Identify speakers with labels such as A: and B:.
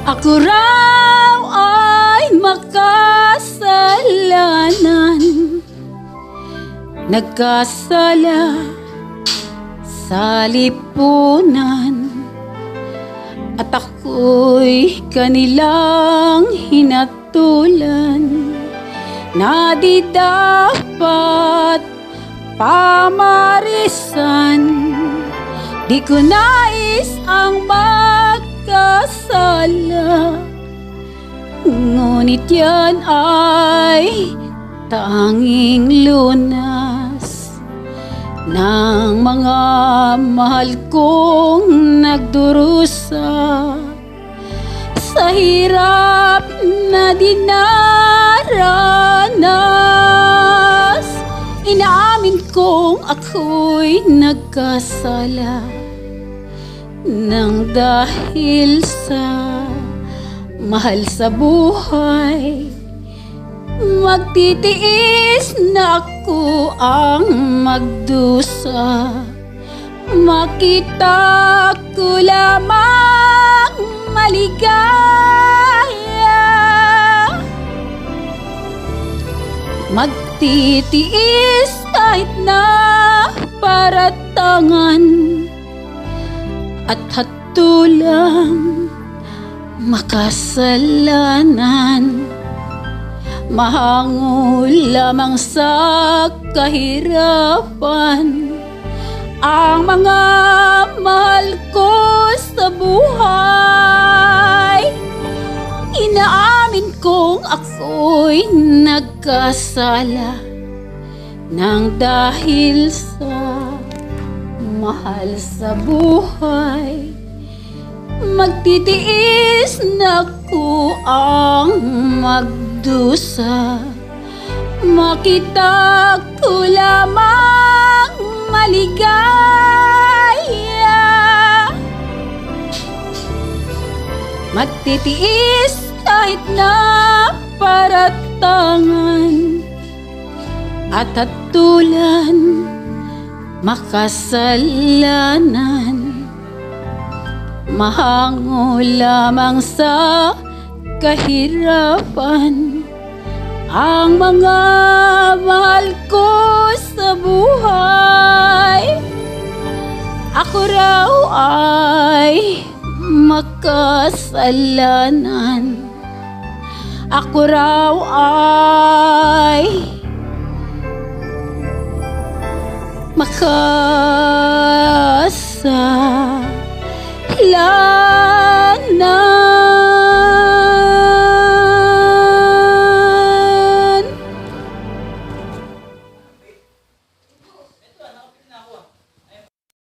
A: Ako raw ay makasalanan, nagkasala sa lipunan, at ako'y kanilang hinatulan na di dapat pamarisan. Di ko nais ang magkasala, ngunit yan ay tanging lunas ng mga mahal kong nagdurusa sa hirap na dinaranas. Inaamin kong ako'y nagkasala nang dahil sa mahal sa buhay. Magtitiis na ako ang magdusa, makita ko lamang maligaya. Magtitiis kahit na paratangan at hatulang makasalanan. Mahango lamang sa kahirapan ang mga mahal ko sa buhay. Inaamin kong ako'y nagkasala nang dahil sa mahal sa buhay. Magtitiis na ako ang magdusa, makita ko lamang maligaya. Magtitiis kahit na paratangan at hatulan makasalanan. Mahango lamang sa kahirapan ang mga mahal ko sa buhay. Ako raw ay makasalanan, ako raw ay makasalanan.